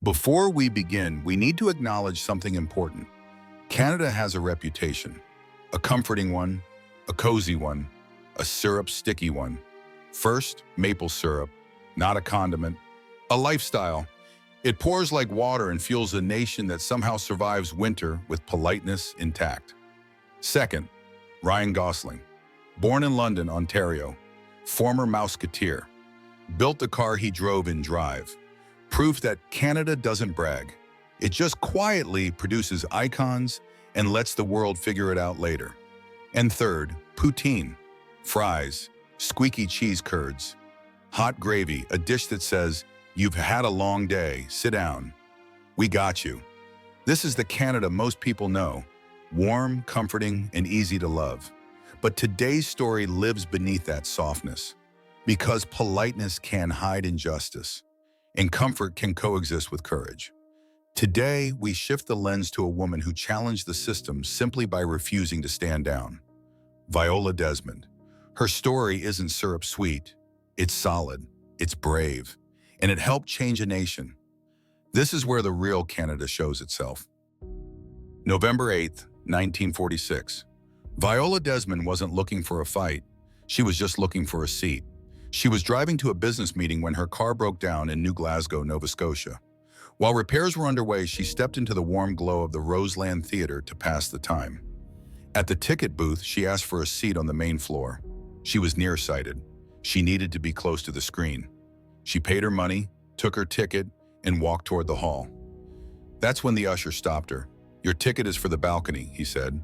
Before we begin, we need to acknowledge something important. Canada has a reputation, a comforting one, a cozy one, a syrup-sticky one. First, maple syrup, not a condiment, a lifestyle. It pours like water and fuels a nation that somehow survives winter with politeness intact. Second, Ryan Gosling, born in London, Ontario, former Mouseketeer, built the car he drove in Drive. Proof that Canada doesn't brag. It just quietly produces icons and lets the world figure it out later. And third, poutine, fries, squeaky cheese curds, hot gravy, a dish that says, "You've had a long day, sit down. We got you." This is the Canada most people know, warm, comforting, and easy to love. But today's story lives beneath that softness, because politeness can hide injustice, and comfort can coexist with courage. Today, we shift the lens to a woman who challenged the system simply by refusing to stand down. Viola Desmond. Her story isn't syrup sweet, it's solid, it's brave, and it helped change a nation. This is where the real Canada shows itself. November 8th, 1946. Viola Desmond wasn't looking for a fight, she was just looking for a seat. She was driving to a business meeting when her car broke down in New Glasgow, Nova Scotia. While repairs were underway, she stepped into the warm glow of the Roseland Theatre to pass the time. At the ticket booth, she asked for a seat on the main floor. She was nearsighted. She needed to be close to the screen. She paid her money, took her ticket, and walked toward the hall. That's when the usher stopped her. "Your ticket is for the balcony," he said.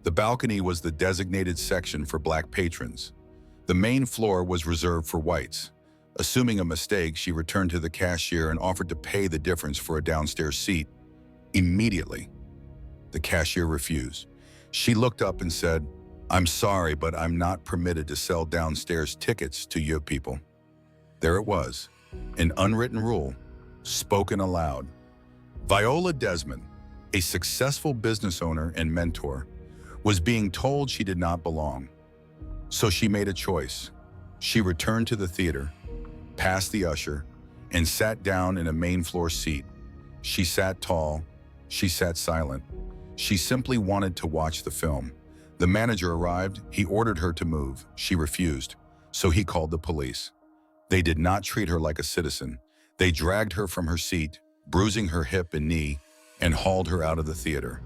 The balcony was the designated section for Black patrons. The main floor was reserved for whites. Assuming a mistake, she returned to the cashier and offered to pay the difference for a downstairs seat. Immediately, the cashier refused. She looked up and said, "I'm sorry, but I'm not permitted to sell downstairs tickets to you people." There it was, an unwritten rule, spoken aloud. Viola Desmond, a successful business owner and mentor, was being told she did not belong. So she made a choice. She returned to the theater, past the usher, and sat down in a main floor seat. She sat tall, she sat silent. She simply wanted to watch the film. The manager arrived, he ordered her to move. She refused, so he called the police. They did not treat her like a citizen. They dragged her from her seat, bruising her hip and knee, and hauled her out of the theater.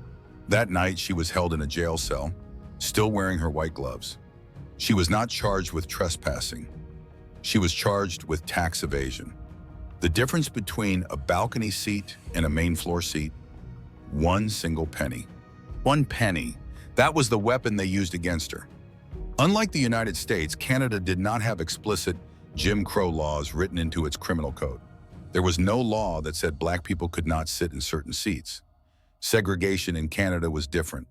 That night, she was held in a jail cell, still wearing her white gloves. She was not charged with trespassing. She was charged with tax evasion. The difference between a balcony seat and a main floor seat? One single penny. 1 penny. That was the weapon they used against her. Unlike the United States, Canada did not have explicit Jim Crow laws written into its criminal code. There was no law that said Black people could not sit in certain seats. Segregation in Canada was different.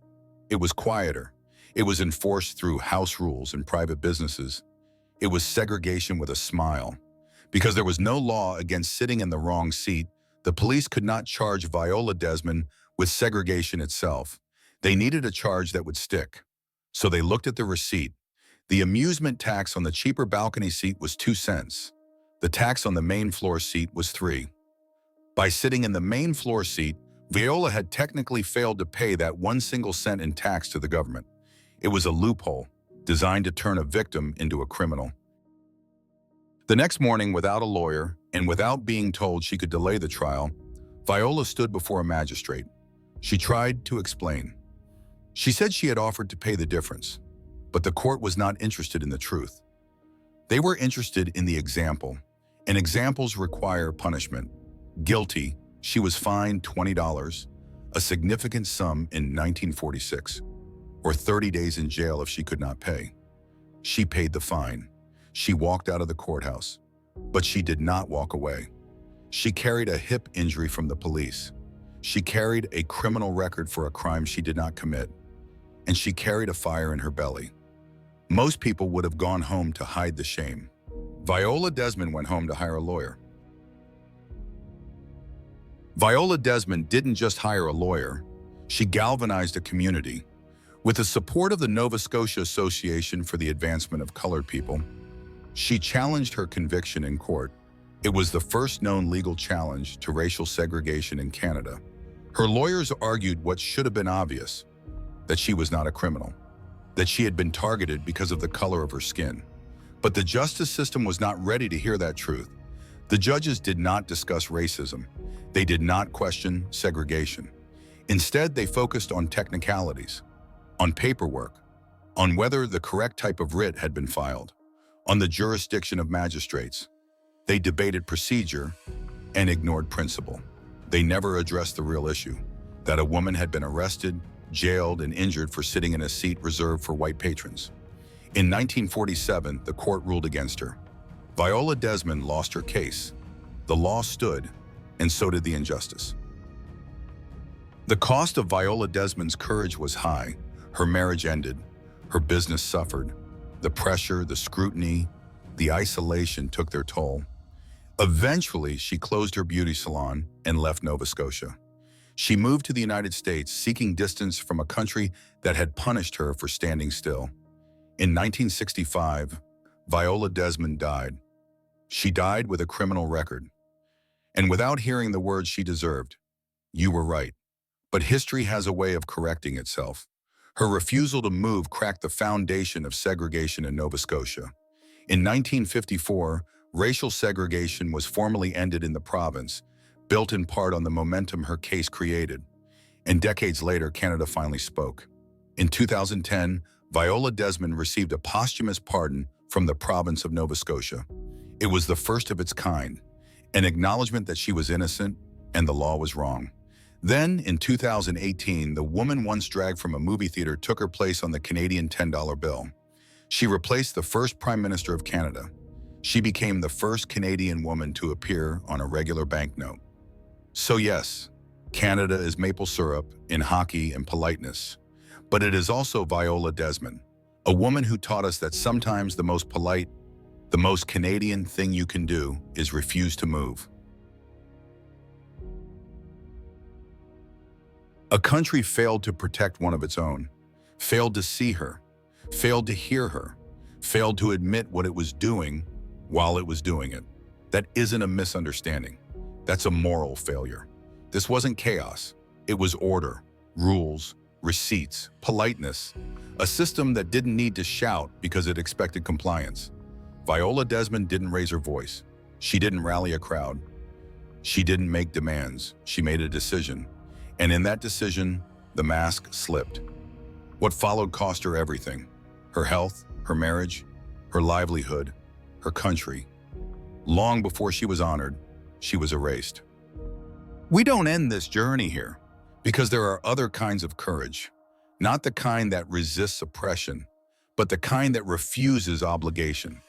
It was quieter. It was enforced through house rules and private businesses. It was segregation with a smile. Because there was no law against sitting in the wrong seat, the police could not charge Viola Desmond with segregation itself. They needed a charge that would stick. So they looked at the receipt. The amusement tax on the cheaper balcony seat was 2 cents. The tax on the main floor seat was 3. By sitting in the main floor seat, Viola had technically failed to pay that 1 single cent in tax to the government. It was a loophole designed to turn a victim into a criminal. The next morning, without a lawyer and without being told she could delay the trial, Viola stood before a magistrate. She tried to explain. She said she had offered to pay the difference, but the court was not interested in the truth. They were interested in the example, and examples require punishment. Guilty, she was fined $20, a significant sum in 1946, or 30 days in jail if she could not pay. She paid the fine. She walked out of the courthouse, but she did not walk away. She carried a hip injury from the police. She carried a criminal record for a crime she did not commit, and she carried a fire in her belly. Most people would have gone home to hide the shame. Viola Desmond went home to hire a lawyer. Viola Desmond didn't just hire a lawyer, she galvanized a community. With the support of the Nova Scotia Association for the Advancement of Colored People, she challenged her conviction in court. It was the first known legal challenge to racial segregation in Canada. Her lawyers argued what should have been obvious, that she was not a criminal, that she had been targeted because of the color of her skin. But the justice system was not ready to hear that truth. The judges did not discuss racism. They did not question segregation. Instead, they focused on technicalities, on paperwork, on whether the correct type of writ had been filed, on the jurisdiction of magistrates. They debated procedure and ignored principle. They never addressed the real issue, that a woman had been arrested, jailed, and injured for sitting in a seat reserved for white patrons. In 1947, the court ruled against her. Viola Desmond lost her case. The law stood, and so did the injustice. The cost of Viola Desmond's courage was high. Her marriage ended. Her business suffered. The pressure, the scrutiny, the isolation took their toll. Eventually, she closed her beauty salon and left Nova Scotia. She moved to the United States, seeking distance from a country that had punished her for standing still. In 1965, Viola Desmond died. She died with a criminal record. And without hearing the words she deserved, "You were right." But history has a way of correcting itself. Her refusal to move cracked the foundation of segregation in Nova Scotia. In 1954, racial segregation was formally ended in the province, built in part on the momentum her case created. And decades later, Canada finally spoke. In 2010, Viola Desmond received a posthumous pardon from the province of Nova Scotia. It was the first of its kind, an acknowledgement that she was innocent and the law was wrong. Then, in 2018, the woman once dragged from a movie theater took her place on the Canadian $10 bill. She replaced the first Prime Minister of Canada. She became the first Canadian woman to appear on a regular banknote. So yes, Canada is maple syrup in hockey and politeness, but it is also Viola Desmond, a woman who taught us that sometimes the most polite, the most Canadian thing you can do is refuse to move. A country failed to protect one of its own, failed to see her, failed to hear her, failed to admit what it was doing while it was doing it. That isn't a misunderstanding. That's a moral failure. This wasn't chaos. It was order, rules, receipts, politeness, a system that didn't need to shout because it expected compliance. Viola Desmond didn't raise her voice. She didn't rally a crowd. She didn't make demands. She made a decision. And in that decision, the mask slipped. What followed cost her everything: her health, her marriage, her livelihood, her country. Long before she was honored, she was erased. We don't end this journey here, because there are other kinds of courage, not the kind that resists oppression, but the kind that refuses obligation.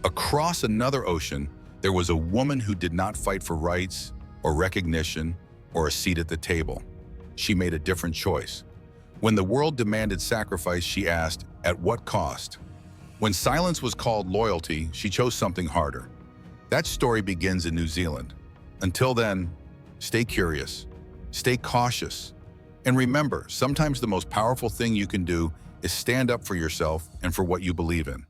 Across another ocean, there was a woman who did not fight for rights or recognition or a seat at the table. She made a different choice. When the world demanded sacrifice, she asked, at what cost? When silence was called loyalty, she chose something harder. That story begins in New Zealand. Until then, stay curious, stay cautious, and remember, sometimes the most powerful thing you can do is stand up for yourself and for what you believe in.